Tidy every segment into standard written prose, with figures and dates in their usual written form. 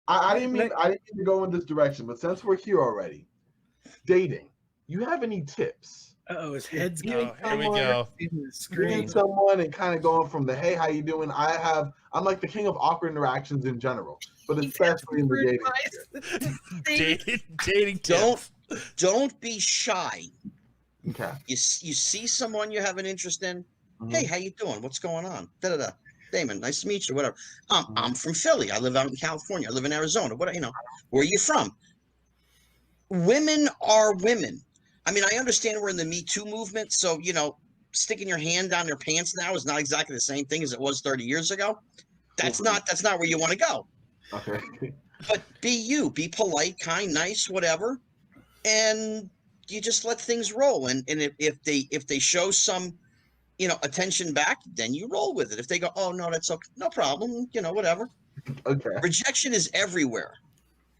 I didn't mean to go in this direction, but since we're here already, dating. You have any tips? Oh, his head's Here we go. Meeting someone and kind of going from the hey, how you doing? I'm like the king of awkward interactions in general, but especially in the dating. dating Don't be shy. Okay. You see someone you have an interest in. Mm-hmm. Hey, how you doing? What's going on? Da-da-da. Damon, nice to meet you. Whatever. I'm from Philly. I live out in California. I live in Arizona. Where are you from? Women are women. I mean, I understand we're in the Me Too movement, so sticking your hand down their pants now is not exactly the same thing as it was 30 years ago. That's not where you want to go. Okay. But be you. Be polite, kind, nice, whatever, and you just let things roll. And if they show some attention back, then you roll with it. If they go, oh no, that's okay, no problem, whatever. Okay. Rejection is everywhere.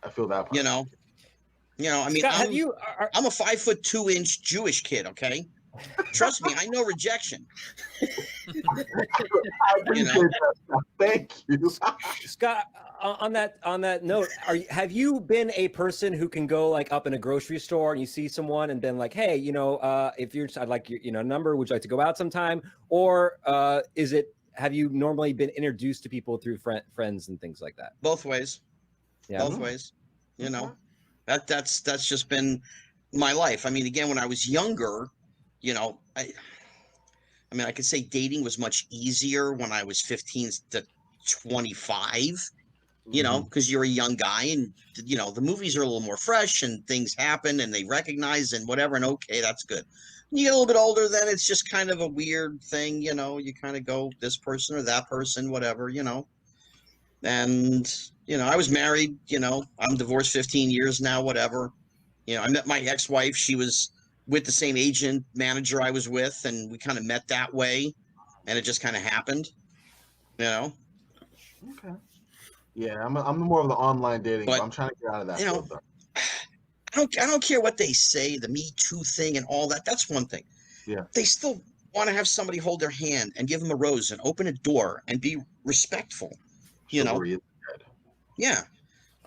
I feel that part. I mean, Scott, I'm a 5'2" Jewish kid. Okay, trust me, I know rejection. I appreciate that. Thank you, Scott. On that note, have you been a person who can go like up in a grocery store and you see someone and been like, hey, if you're, I'd like your number. Would you like to go out sometime? Or have you normally been introduced to people through friends and things like that? Both ways. Yeah. Both ways. That's just been my life. I mean, again, when I was younger, I could say dating was much easier when I was 15 to 25. Because you're a young guy and, the movies are a little more fresh and things happen and they recognize and whatever. And okay, that's good. When you get a little bit older, then it's just kind of a weird thing. You kind of go this person or that person, whatever, and, I was married, I'm divorced 15 years now, whatever. I met my ex-wife. She was with the same agent manager I was with. And we kind of met that way and it just kind of happened, Okay. Yeah, I'm more of the online dating, but I'm trying to get out of that. I don't care what they say, the Me Too thing and all that. That's one thing. Yeah. They still want to have somebody hold their hand and give them a rose and open a door and be respectful. Yeah.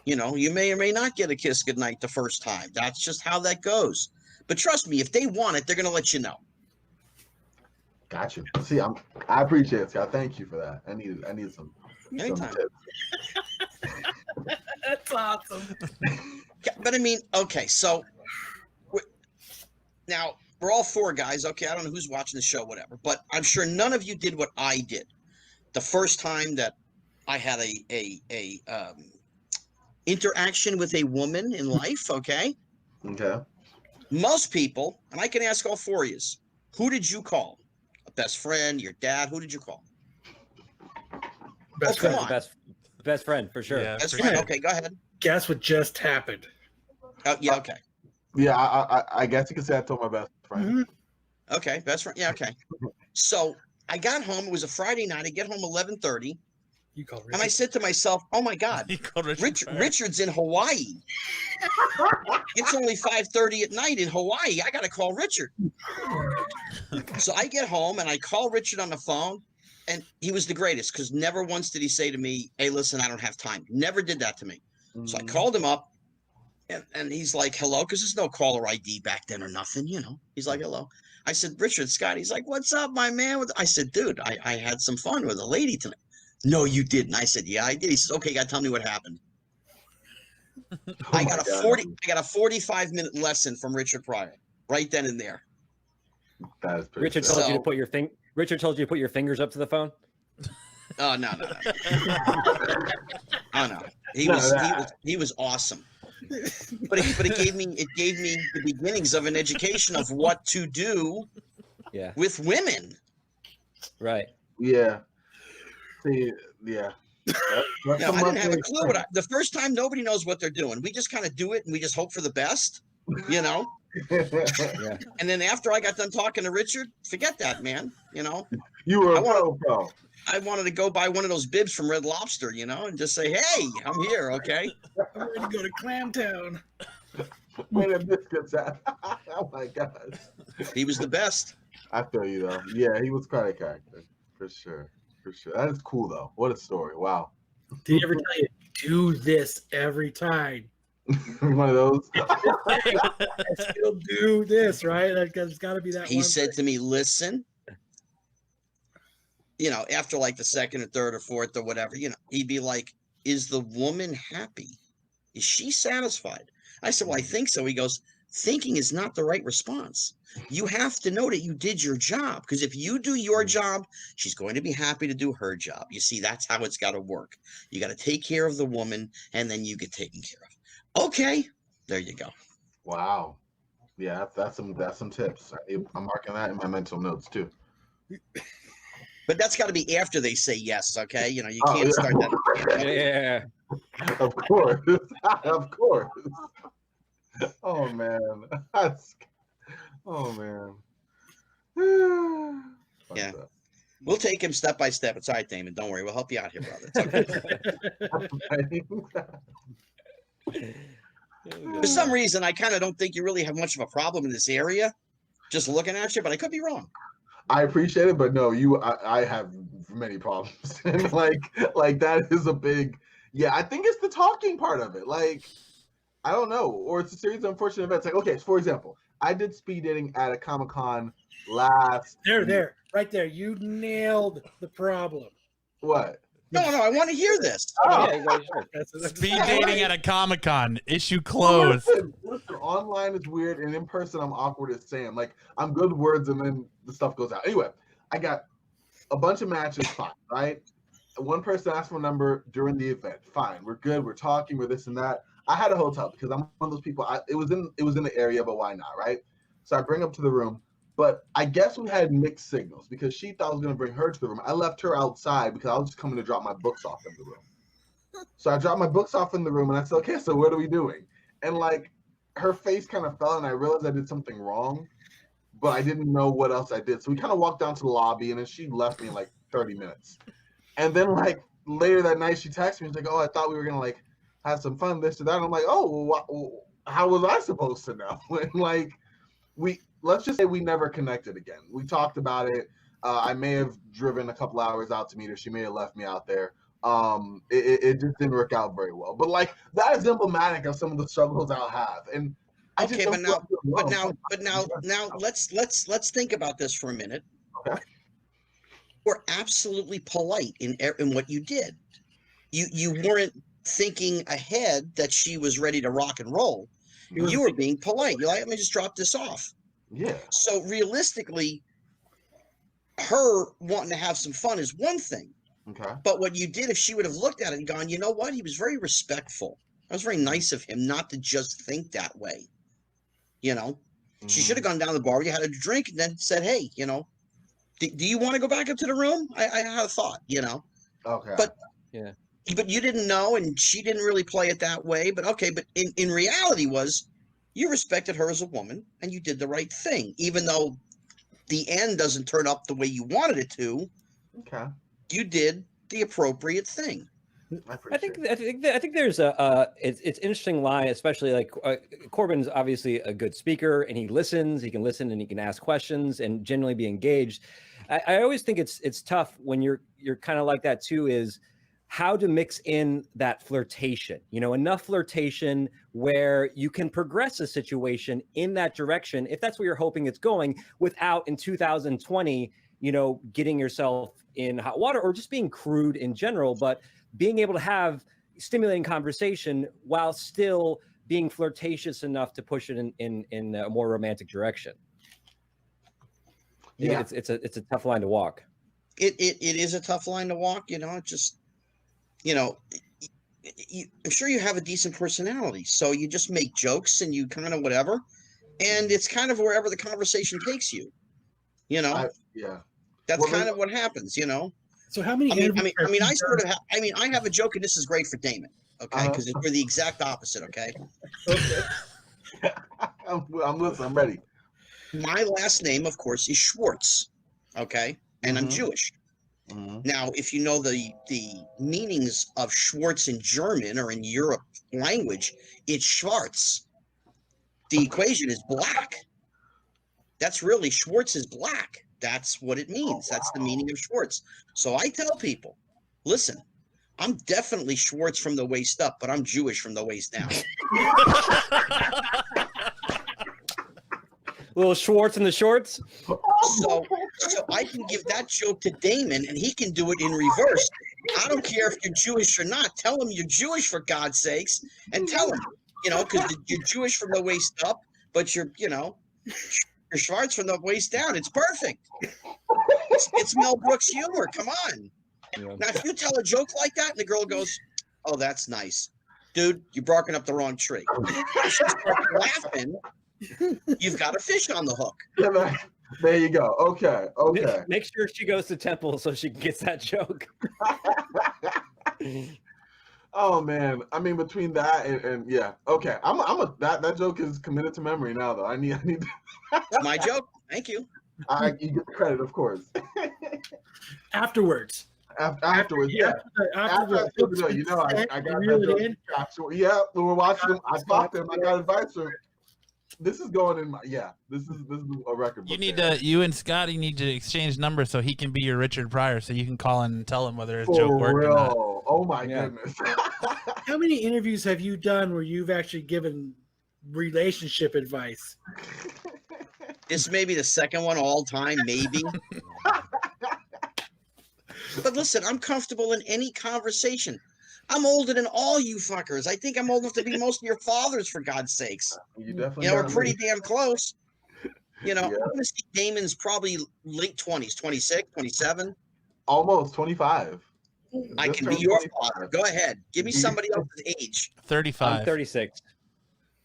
You may or may not get a kiss goodnight the first time. That's just how that goes. But trust me, if they want it, they're going to let you know. Got you. See, I appreciate it, Scott. Thank you for that. I need some. Anytime. That's awesome. But I mean, okay, so now we're all four guys. Okay, I don't know who's watching the show, whatever, but I'm sure none of you did what I did the first time that I had a interaction with a woman in life. Okay. Okay. Most people, and I can ask all four of you, who did you call? A best friend, your dad? Who did you call? Best friend for sure. Yeah, best friend. Okay, go ahead. Guess what just happened? Oh, yeah, okay. Yeah, I guess you could say I told my best friend. Mm-hmm. Okay, best friend. Yeah, okay. So I got home. It was a Friday night. I get home 11:30. You called Richard. And I said to myself, "Oh my God, Richard's in Hawaii. It's only 5:30 at night in Hawaii. I got to call Richard." So I get home and I call Richard on the phone. And he was the greatest because never once did he say to me, hey, listen, I don't have time. Never did that to me. Mm-hmm. So I called him up and he's like, hello, because there's no caller ID back then or nothing, He's like, hello. I said, Richard, Scott. He's like, what's up, my man? I said, dude, I had some fun with a lady tonight. No, you didn't. I said, yeah, I did. He says, okay, you got to tell me what happened. I got a 45-minute lesson from Richard Pryor right then and there. That is Richard told you to put your Richard told you to put your fingers up to the phone. Oh no. Oh no. He was awesome. But it gave me the beginnings of an education of what to do with women. Right. Yeah. See, yeah. I didn't have a clue. The first time, nobody knows what they're doing. We just kind of do it and we just hope for the best, Yeah. And then after I got done talking to Richard, forget that, man. You were a pro. I wanted to go buy one of those bibs from Red Lobster, and just say, hey, I'm here, okay? I'm ready to go to Clamtown. Where the biscuits at? Oh, my God. He was the best. I feel you, though. Yeah, he was quite a character. For sure. That is cool, though. What a story. Wow. Did he ever tell you, do this every time. One of those. I still do this, right? There's got to be that. He said to me, listen, you know, after like the second or third or fourth or whatever, you know, he'd be like, is the woman happy? Is she satisfied? I said, well, I think so. He goes, thinking is not the right response. You have to know that you did your job, because if you do your job, she's going to be happy to do her job. You see, that's how it's got to work. You got to take care of the woman, and then you get taken care of. Okay, there you go. Wow. Yeah, that's some tips. I'm marking that in my mental notes too. But that's got to be after they say yes, okay? You know, you can't start that. Yeah. Of course. Of course. Oh man. Oh man. Yeah. We'll take him step by step. It's all right, Damon. Don't worry. We'll help you out here, brother. It's okay. For some reason, I kind of don't think you really have much of a problem in this area, just looking at you, but I could be wrong. I appreciate it, but no, I have many problems. And like that is a big, yeah, I think it's the talking part of it. Like, I don't know, or it's a series of unfortunate events. Like, okay, so for example, I did speed dating at a Comic-Con last. There, right there. You nailed the problem. What? No, I want to hear this. Oh. Yeah, Speed dating at a Comic-Con. Issue closed. Listen, online is weird, and in person I'm awkward as Sam. Like, I'm good with words, and then the stuff goes out. Anyway, I got a bunch of matches, fine, right? One person asked for a number during the event. Fine, we're good, we're talking, we're this and that. I had a hotel because I'm one of those people. It was in the area, but why not, right? So I bring up to the room. But I guess we had mixed signals because she thought I was going to bring her to the room. I left her outside because I was just coming to drop my books off in the room. So I dropped my books off in the room, and I said, okay, so what are we doing? And, like, her face kind of fell, and I realized I did something wrong, but I didn't know what else I did. So we kind of walked down to the lobby, and then she left me in, like, 30 minutes. And then, like, later that night, she texted me. She's like, oh, I thought we were going to, like, have some fun, this or that. And I'm like, oh, well, how was I supposed to know? And, like, let's just say we never connected again. We talked about it. I may have driven a couple hours out to meet her. She may have left me out there. It just didn't work out very well. But like that is emblematic of some of the struggles I'll have. And okay, but now let's think about this for a minute. Okay. We're absolutely polite in what you did. You weren't thinking ahead that she was ready to rock and roll. You were being polite. You're like, let me just drop this off. Yeah. So realistically, her wanting to have some fun is one thing. Okay. But what you did, if she would have looked at it and gone, you know what? He was very respectful. That was very nice of him not to just think that way. You know, she should have gone down to the bar. You had a drink and then said, hey, you know, do you want to go back up to the room? I had a thought, you know. Okay. But yeah. But you didn't know, and she didn't really play it that way. But okay, but in reality was you respected her as a woman, and you did the right thing, even though the end doesn't turn up the way you wanted it to. Okay. You did the appropriate thing. I think there's it's interesting line, especially like Corban's obviously a good speaker and he listens, he can listen and he can ask questions and generally be engaged. I always think it's tough when you're kind of like that too, is how to mix in that flirtation, you know, enough flirtation where you can progress a situation in that direction, if that's where you're hoping it's going, without in 2020, you know, getting yourself in hot water or just being crude in general, but being able to have stimulating conversation while still being flirtatious enough to push it in a more romantic direction. Yeah, it's a tough line to walk. It is a tough line to walk. You know, just, you know, I'm sure you have a decent personality, so you just make jokes and you kind of whatever, and it's kind of wherever the conversation takes you. You know, that's kind of what happens. You know. So how many? I have a joke, and this is great for Damon. Okay, because we're the exact opposite. Okay. Okay. I'm listening. I'm ready. My last name, of course, is Schwartz. Okay, and I'm Jewish. Now, if you know the meanings of Schwartz in German or in Europe language, it's Schwarz. The equation is black. That's really Schwartz is black. That's what it means. That's the meaning of Schwartz. So I tell people, listen, I'm definitely Schwartz from the waist up, but I'm Jewish from the waist down. Little Schwartz in the shorts. So I can give that joke to Damon, and he can do it in reverse. I don't care if you're Jewish or not. Tell him you're Jewish, for God's sakes, and tell him, because you're Jewish from the waist up, but you're Schwartz from the waist down. It's perfect. It's Mel Brooks humor. Come on. Yeah. Now, if you tell a joke like that, and the girl goes, "Oh, that's nice, dude, you're barking up the wrong tree." If she starts laughing, you've got a fish on the hook. There you go. Okay. Make sure she goes to temple so she gets that joke. Oh man, I mean, between that and yeah, okay. That joke is committed to memory now, though. I need. That's my joke. Thank you. You get the credit, of course. Afterwards. Afterwards, yeah. After I got that joke. Yeah, we were watching them. I talked to him. I got advice from him. This is going in my This is a record. You and Scotty need to exchange numbers so he can be your Richard Pryor, so you can call in and tell him whether his joke worked or not. Oh my goodness! How many interviews have you done where you've actually given relationship advice? This may be the second one all time, maybe. But listen, I'm comfortable in any conversation. I'm older than all you fuckers. I think I'm old enough to be most of your fathers, for God's sakes. We're pretty damn close. I'm going to see Damon's probably late 20s, 26, 27. Almost 25. I can be your father. Go ahead. Give me somebody else's age. 35. I'm 36.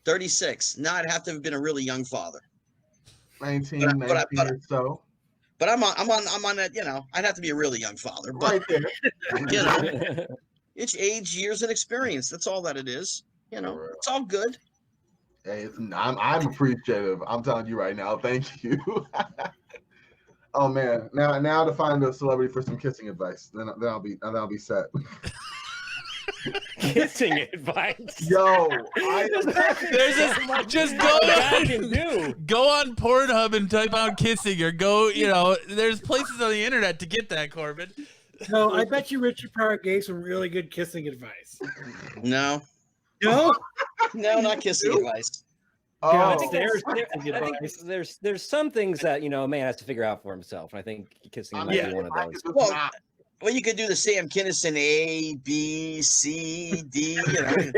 36. Now I'd have to have been a really young father. 19 or so. But I'm on that, I'd have to be a really young father. But, right there. It's age, years, and experience. That's all that it is. It's all good. Hey, I'm appreciative. I'm telling you right now. Thank you. Oh man, now to find a celebrity for some kissing advice. Then I'll be set. Kissing advice. Yo, just go on Pornhub and type out kissing, or go. There's places on the internet to get that, Corbin. No, I bet you Richard Pryor gave some really good kissing advice. No, not kissing advice. I think there's some things that a man has to figure out for himself, and I think kissing might be one of those. Well, you could do the Sam Kinison A, B, C, D. You can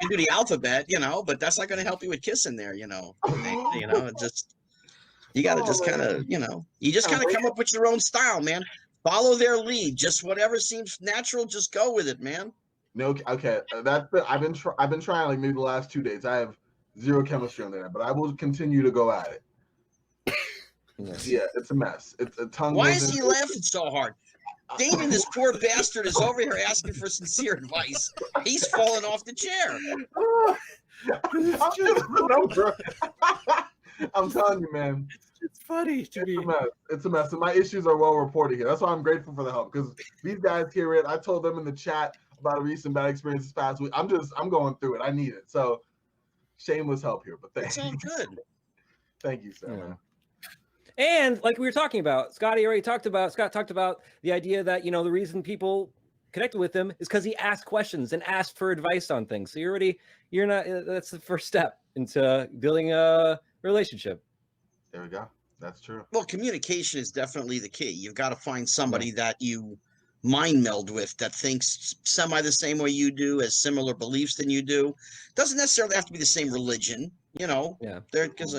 do the alphabet, but that's not going to help you with kissing there. You got to just kind of, you just kind of come up with your own style, man. Follow their lead. Just whatever seems natural, just go with it, man. No, okay. I've been trying like maybe the last 2 days. I have zero chemistry on there, but I will continue to go at it. Yeah, it's a mess. It's a tongue. Why is he laughing so hard? Damon, this poor bastard, is over here asking for sincere advice. He's falling off the chair. I'm telling you, man. It's funny to me. It's a mess. And my issues are well reported here. That's why I'm grateful for the help, because these guys hear it. I told them in the chat about a recent bad experience this past week. I'm going through it. I need it. So shameless help here, but thank you. It's all good. Thank you, sir. Yeah. And like we were talking about, Scott talked about the idea that, the reason people connected with him is because he asked questions and asked for advice on things. So that's the first step into building a relationship. There we go. That's true. Well, communication is definitely the key. You've got to find somebody that you mind meld with, that thinks semi the same way you do, has similar beliefs than you do. Doesn't necessarily have to be the same religion, Yeah. Because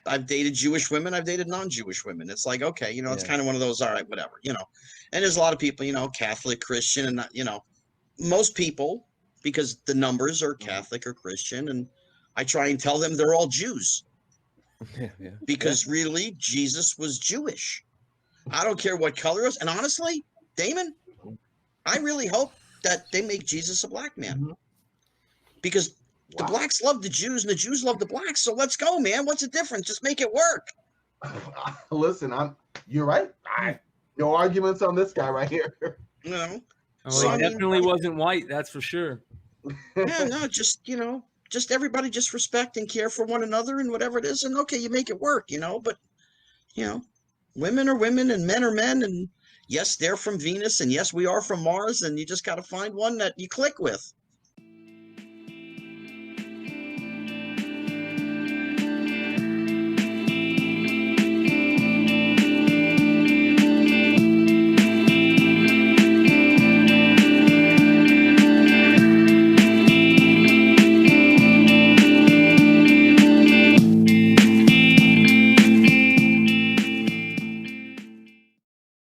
I've dated Jewish women, I've dated non-Jewish women. It's like, okay, it's kind of one of those, all right, whatever, And there's a lot of people, Catholic, Christian, and not, most people, because the numbers are Catholic or Christian, and I try and tell them they're all Jews. Because really, Jesus was Jewish. I don't care what color it is. And honestly, Damon, I really hope that they make Jesus a black man. Because the blacks love the Jews and the Jews love the blacks. So let's go, man. What's the difference? Just make it work. Listen, you're right. No arguments on this guy right here. He definitely wasn't white. That's for sure. Yeah, no, just everybody just respect and care for one another and whatever it is. And okay, you make it work, but, women are women and men are men. And, yes, they're from Venus, and yes, we are from Mars, and you just got to find one that you click with.